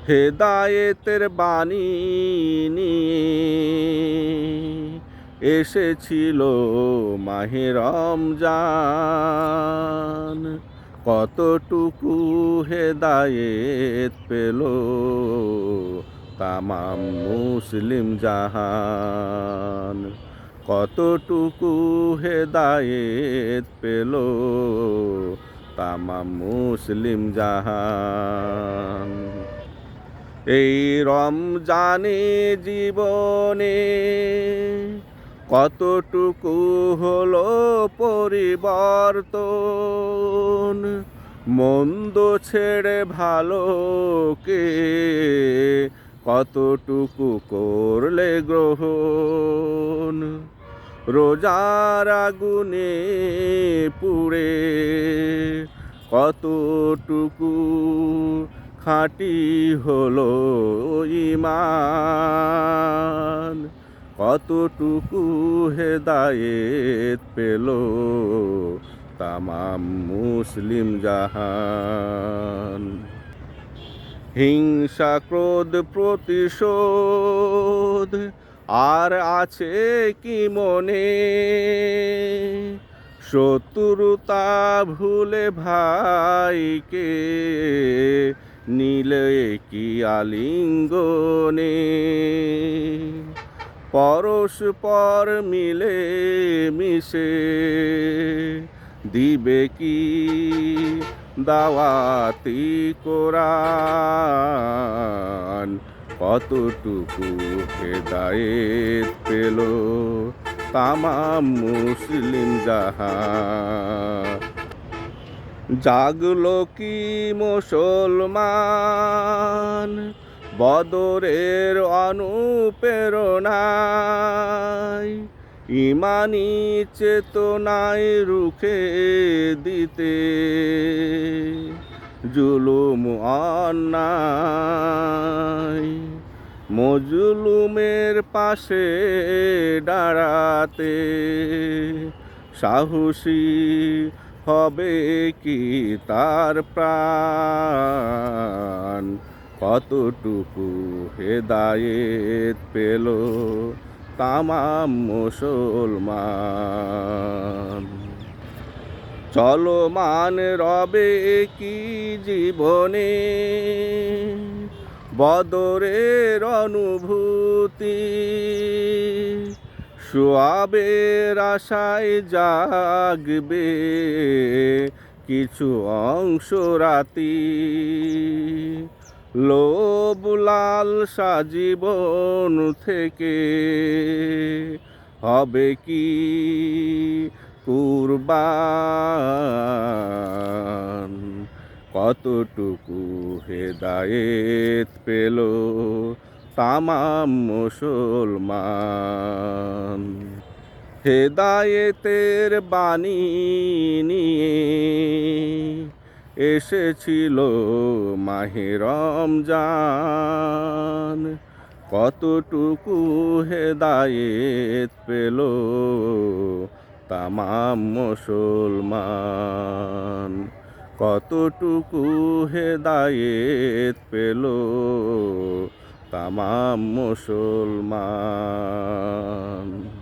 হেদায়েতের বাণী নিয়ে এসেছিল মাহে রমজান। কতটুকু হেদায়েত পেল তামাম মুসলিম জাহান। কতটুকু হেদায়েত পেল তামাম মুসলিম জাহান। এই রমজানে জীবনে কতটুকু হলো পরিবর্তন। মন্দ ছেড়ে ভালোকে কতটুকু করলে গ্রহণ। রোজার আগুনে পুড়ে কতটুকু খাঁটি হলো ঈমান। কতটুকু হেদায়েত পেল তামাম মুসলিম জাহান। হিংসা ক্রোধ প্রতিশোধ আর আছে কি মনে? শত্রুতা ভুলে ভাইকে নিলে কি আলিঙ্গনে? পরস্পর মিলে মিশে দিবে কি দাওয়াতি কোরআন। কতটুকু হেদায়েত পেল তামাম মুসলিম জাহান। জাগলো কি মুসলমান বদরের অনুপ্রেরণায়। ইমানি চেতনায় রুখে দিতে জুলুম অন্যায়। মজলুমের পাশে দাঁড়াতে সাহসী হবে কি তার প্রাণ। কতটুকু হেদায়েত পেল তামাম মুসলমান। চলমান রবে কি জীবনে বদরের অনুভূতি। সোয়াবের আশায় জাগবে কিছু অংশ রাতি। লোভ লালসা জীবন থেকে হবে কি কুরবান। কতটুকু হেদায়েত পেল তামাম মুসলমান। হেদায়েতের বাণী নিয়ে এসেছিল মাহে রমজান। কতটুকু হেদায়েত পেল তামাম মুসলমান। কতটুকু হেদায়েত পেল তামাম মুসলমান।